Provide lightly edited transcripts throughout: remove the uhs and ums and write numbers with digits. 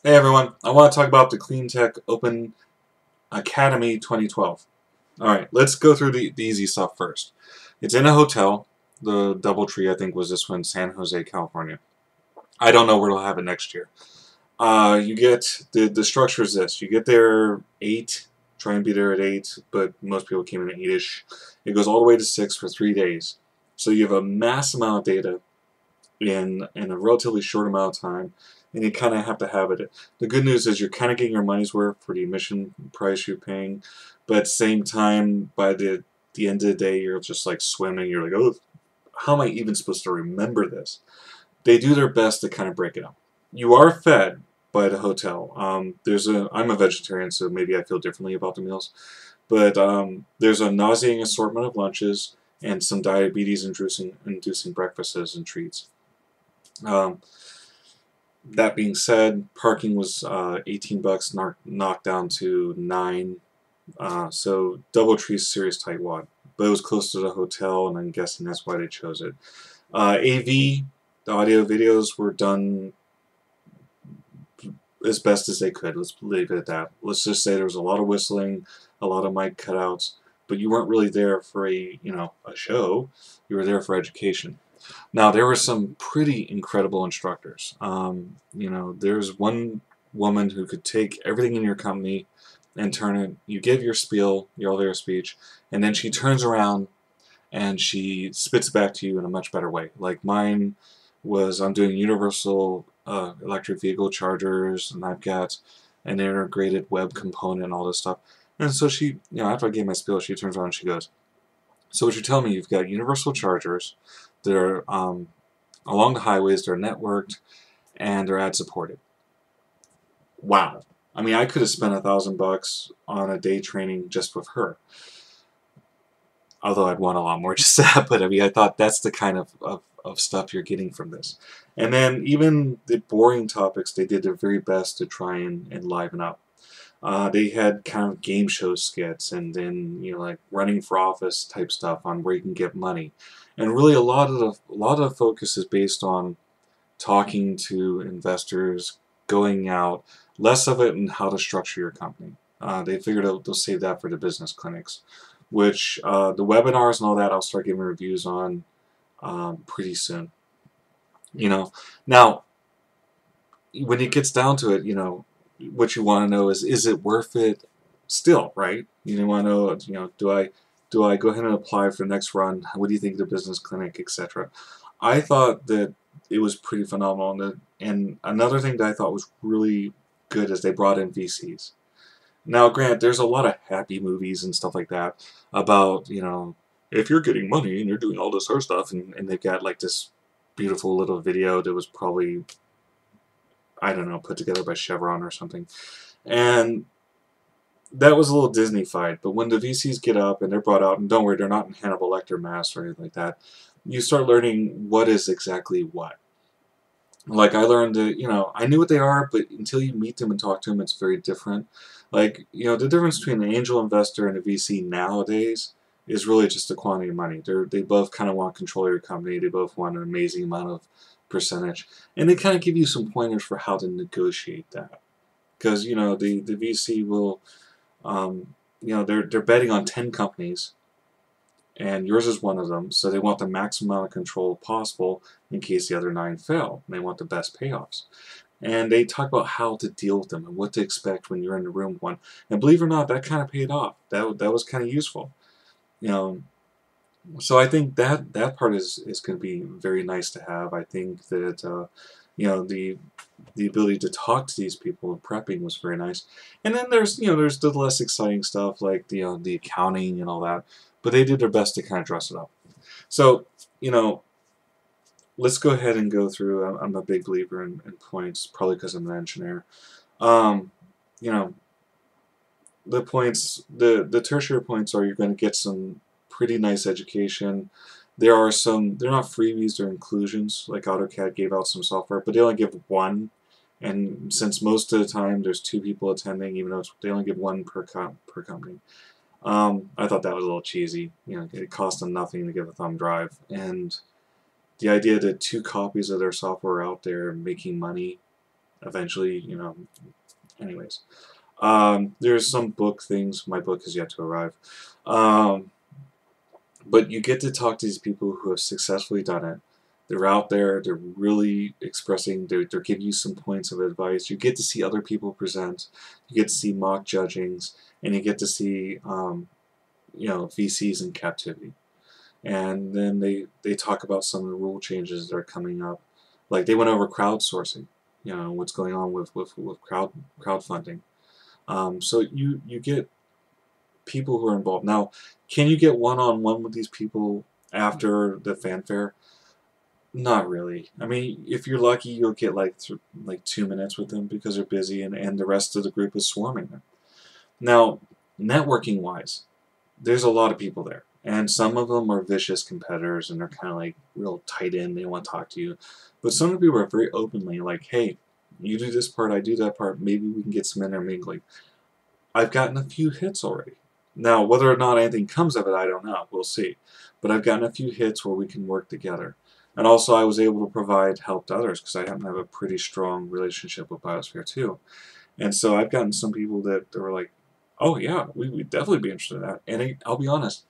Hey everyone, I want to talk about the CleanTech Open Academy 2012. Alright, let's go through the easy stuff first. It's in a hotel. The Doubletree, I think, was this one in San Jose, California. I don't know where they'll have it next year. You get, the structure is this. You get there 8, try and be there at 8, but most people came in at 8-ish. It goes all the way to 6 for 3 days. So you have a mass amount of data in a relatively short amount of time, and you kind of have to have it. The good news is you're kind of getting your money's worth for the admission price you're paying, but at the same time, by the end of the day, you're just like swimming. You're like, oh, how am I even supposed to remember this? They do their best to kind of break it up. You are fed by the hotel. I'm a vegetarian, so maybe I feel differently about the meals, but there's a nauseating assortment of lunches and some diabetes-inducing breakfasts and treats. Um, that being said, parking was $18, knocked down to 9. So Doubletree's serious tightwad, but it was close to the hotel, and I'm guessing that's why they chose it. AV, the audio videos were done as best as they could. Let's leave it at that. Let's just say there was a lot of whistling, a lot of mic cutouts, but you weren't really there for a show. You were there for education. Now, there were some pretty incredible instructors. There's one woman who could take everything in your company and turn it, you give your spiel, your elevator speech, and then she turns around and she spits it back to you in a much better way. Like mine was, I'm doing universal electric vehicle chargers, and I've got an integrated web component and all this stuff. And so she, after I gave my spiel, she turns around and she goes, so what you're telling me, you've got universal chargers that are along the highways, they're networked, and they're ad supported. Wow. I mean, I could have spent $1,000 on a day training just with her. Although I'd want a lot more just that, but I mean, I thought that's the kind of stuff you're getting from this. And then even the boring topics, they did their very best to try and liven up. They had kind of game show skits, and then like running for office type stuff on where you can get money, and really a lot of the focus is based on talking to investors, going out, less of it in how to structure your company. They figured out they'll save that for the business clinics, which the webinars and all that I'll start giving reviews on pretty soon. Now when it gets down to it, what you want to know is it worth it still, right? You want to know, do I go ahead and apply for the next run? What do you think of the business clinic, etc.? I thought that it was pretty phenomenal, and another thing that I thought was really good is they brought in VCs. Now, granted, there's a lot of happy movies and stuff like that about, if you're getting money and you're doing all this other stuff, and they've got like this beautiful little video that was probably, I don't know, put together by Chevron or something. And that was a little Disney-fied, but when the VCs get up and they're brought out, and don't worry, they're not in Hannibal Lecter masks or anything like that, you start learning what is exactly what. Like, I learned that, I knew what they are, but until you meet them and talk to them, it's very different. Like, the difference between an angel investor and a VC nowadays is really just the quantity of money. They both kind of want control of your company. They both want an amazing amount of percentage. And they kind of give you some pointers for how to negotiate that. Because, the VC will, they're betting on 10 companies, and yours is one of them, so they want the maximum amount of control possible in case the other 9 fail. They want the best payoffs. And they talk about how to deal with them and what to expect when you're in the room with one. And believe it or not, that kind of paid off. That was kind of useful. So I think that part is going to be very nice to have. I think that the ability to talk to these people and prepping was very nice. And then there's the less exciting stuff like the accounting and all that. But they did their best to kind of dress it up. So let's go ahead and go through. I'm a big believer in points, probably because I'm an engineer. You know, the points, the tertiary points are you're going to get some pretty nice education. There are some, they're not freebies, they're inclusions, like AutoCAD gave out some software, but they only give one, and since most of the time there's 2 people attending, even though they only give one per company, I thought that was a little cheesy. It cost them nothing to give a thumb drive, and the idea that 2 copies of their software are out there making money eventually, you know. Anyways, there's some book things. My book has yet to arrive. Um, but you get to talk to these people who have successfully done it. They're out there, they're really expressing, they're giving you some points of advice. You get to see other people present, you get to see mock judgings, and you get to see, you know, VCs in captivity. And then they talk about some of the rule changes that are coming up. Like they went over crowdsourcing, you know, what's going on with crowdfunding. So you get people who are involved. Now, can you get one-on-one with these people after the fanfare? Not really. I mean, if you're lucky, you'll get like 2 minutes with them because they're busy and the rest of the group is swarming them. Now, networking-wise, there's a lot of people there. And some of them are vicious competitors and they're kind of like real tight in. They want to talk to you. But some of the people are very openly like, hey, you do this part, I do that part. Maybe we can get some intermingling. I've gotten a few hits already. Now, whether or not anything comes of it, I don't know. We'll see. But I've gotten a few hits where we can work together. And also, I was able to provide help to others because I happen to have a pretty strong relationship with Biosphere too. And so I've gotten some people that were like, oh yeah, we'd definitely be interested in that. And I'll be honest,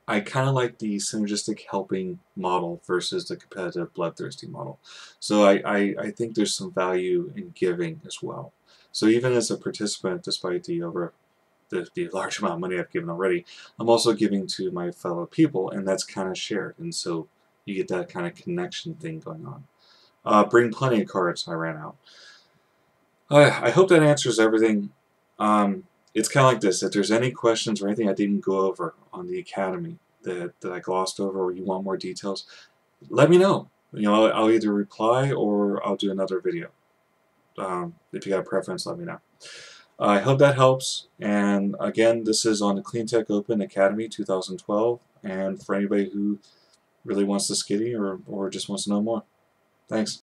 I kind of like the synergistic helping model versus the competitive bloodthirsty model. So I think there's some value in giving as well. So even as a participant, despite the large amount of money I've given already, I'm also giving to my fellow people, and that's kind of shared. And so you get that kind of connection thing going on. Bring plenty of cards. I ran out. I hope that answers everything. It's kind of like this. If there's any questions or anything I didn't go over on the Academy that I glossed over or you want more details, let me know. You know, I'll either reply or I'll do another video. If you got a preference, let me know. I hope that helps. And again, this is on the CleanTech Open Academy 2012. And for anybody who really wants to skitty or just wants to know more. Thanks.